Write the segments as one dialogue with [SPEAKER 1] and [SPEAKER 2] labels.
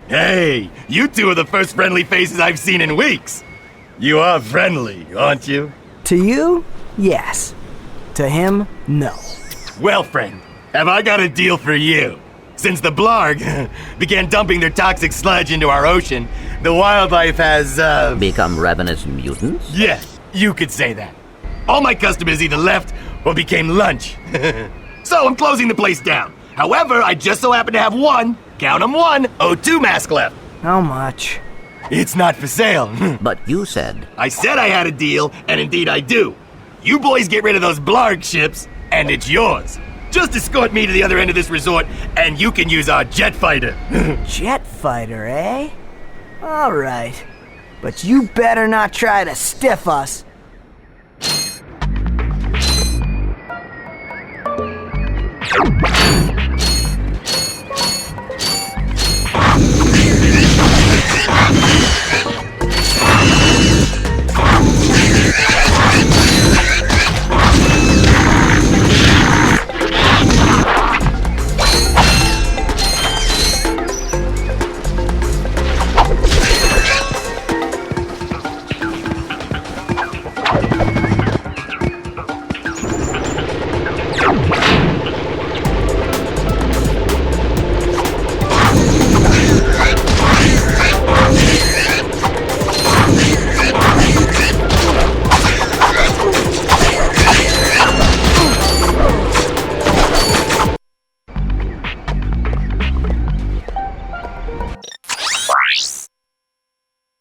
[SPEAKER 1] Hey, you two are the first friendly faces I've seen in weeks. You are friendly, aren't you?
[SPEAKER 2] To you, yes. To him, no.
[SPEAKER 1] Well, friend, have I got a deal for you? Since the Blarg began dumping their toxic sludge into our ocean, the wildlife has,
[SPEAKER 3] Become ravenous mutants?
[SPEAKER 1] Yeah, you could say that. All my customers either left or became lunch. So I'm closing the place down. However, I just so happen to have one, count 'em one, O2 mask left.
[SPEAKER 2] How much?
[SPEAKER 1] It's not for sale.
[SPEAKER 3] But you said...
[SPEAKER 1] I said I had a deal, and indeed I do. You boys get rid of those Blarg ships, and it's yours. Just escort me to the other end of this resort, and you can use our jet fighter.
[SPEAKER 2] Jet fighter, eh? All right. But you better not try to stiff us.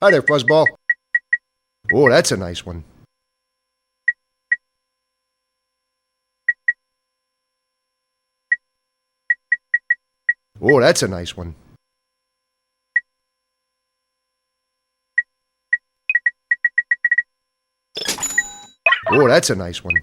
[SPEAKER 4] Hi there, Fuzzball. Oh, that's a nice one. Oh, that's a nice one. Oh, that's a nice one.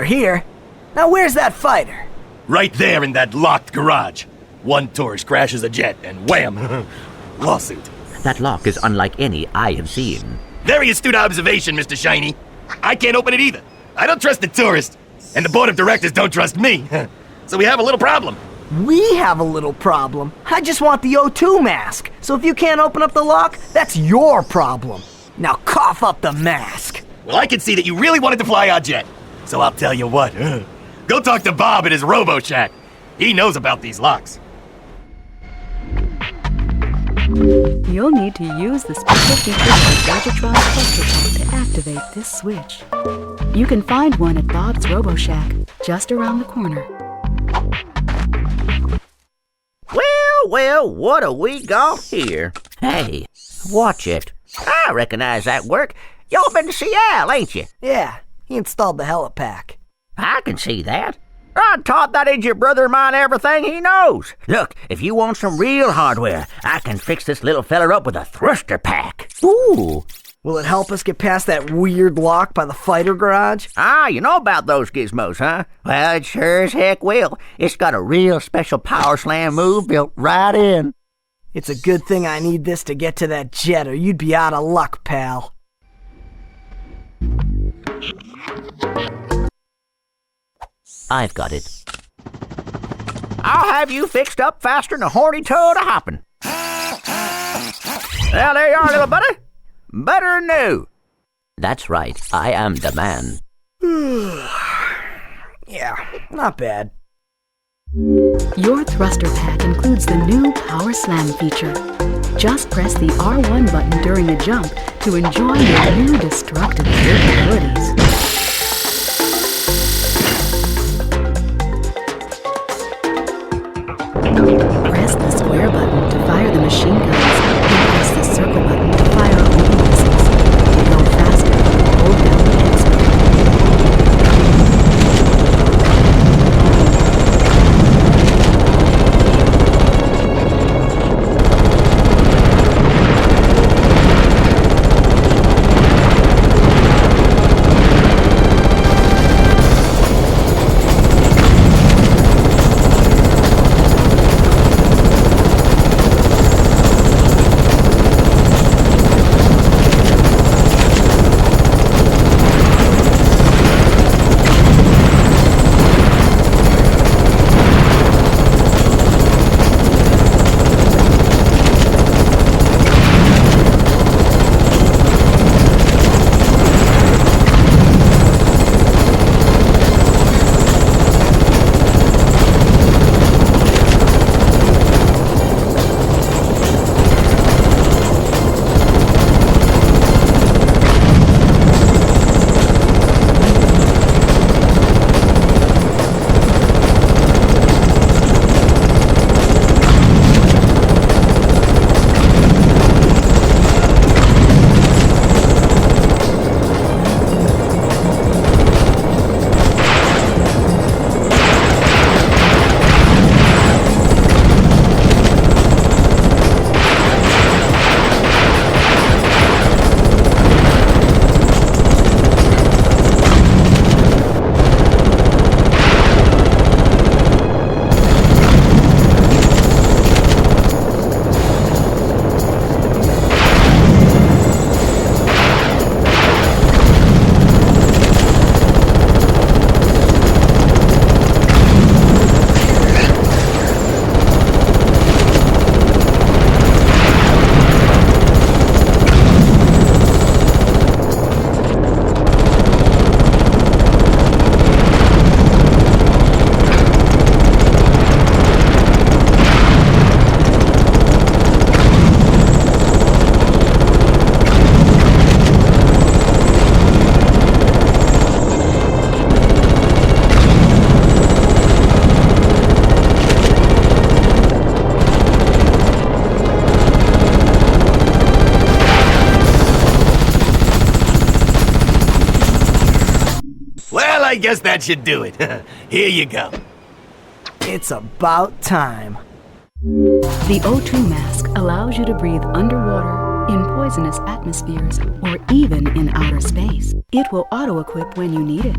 [SPEAKER 2] here. Now where's that fighter?
[SPEAKER 1] Right there in that locked garage. One tourist crashes a jet and wham! Lawsuit.
[SPEAKER 3] That lock is unlike any I have seen.
[SPEAKER 1] Very astute observation, Mr. Shiny. I can't open it either. I don't trust the tourist. And the board of directors don't trust me. So we have a little problem.
[SPEAKER 2] We have a little problem. I just want the O2 mask. So if you can't open up the lock, that's your problem. Now cough up the mask.
[SPEAKER 1] Well, I can see that you really wanted to fly our jet. So I'll tell you what. Go talk to Bob at his Robo Shack. He knows about these locks.
[SPEAKER 5] You'll need to use the special feature of Ratchetron's cluster pump to activate this switch. You can find one at Bob's Robo Shack, just around the corner.
[SPEAKER 3] Well, what have we got here? Hey, watch it. I recognize that work. Y'all been to see Al, ain't you?
[SPEAKER 2] Yeah, he installed the helipack.
[SPEAKER 3] I can see that. I taught that idiot brother of mine everything he knows. Look, if you want some real hardware, I can fix this little feller up with a thruster pack. Ooh.
[SPEAKER 2] Will it help us get past that weird lock by the fighter garage?
[SPEAKER 3] Ah, you know about those gizmos, huh? Well, it sure as heck will. It's got a real special power slam move built right in.
[SPEAKER 2] It's a good thing I need this to get to that jet, or you'd be out of luck, pal.
[SPEAKER 3] I've got it. I'll have you fixed up faster than a horny toad a-hoppin'. Well, there you are, little buddy. Better than new. That's right. I am the man.
[SPEAKER 2] Yeah, not bad.
[SPEAKER 5] Your thruster pack includes the new Power Slam feature. Just press the R1 button during a jump to enjoy your new destructive capabilities. Press the square button to fire the machine guns, and press the circle button to fire all missiles. To go faster, hold down the X button.
[SPEAKER 1] I guess that should do it. Here you go.
[SPEAKER 2] It's about time.
[SPEAKER 5] The O2 mask allows you to breathe underwater, in poisonous atmospheres, or even in outer space. It will auto-equip when you need it.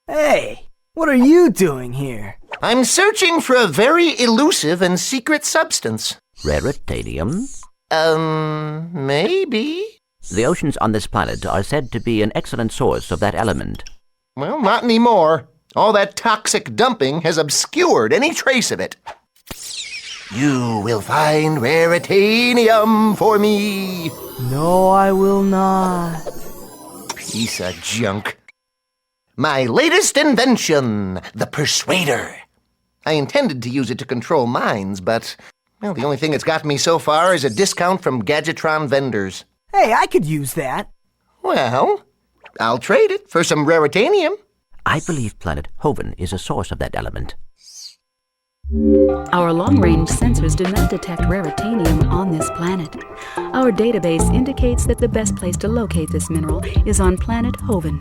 [SPEAKER 2] Hey, what are you doing here?
[SPEAKER 6] I'm searching for a very elusive and secret substance.
[SPEAKER 3] Raritanium?
[SPEAKER 6] Maybe?
[SPEAKER 3] The oceans on this planet are said to be an excellent source of that element.
[SPEAKER 6] Well, not anymore. All that toxic dumping has obscured any trace of it. You will find raritanium for me.
[SPEAKER 2] No, I will not.
[SPEAKER 6] Piece of junk. My latest invention, the Persuader. I intended to use it to control minds, but, well, the only thing it's got me so far is a discount from Gadgetron vendors.
[SPEAKER 2] Hey, I could use that.
[SPEAKER 6] Well, I'll trade it for some raritanium.
[SPEAKER 3] I believe planet Hoven is a source of that element.
[SPEAKER 5] Our long-range sensors do not detect raritanium on this planet. Our database indicates that the best place to locate this mineral is on planet Hoven.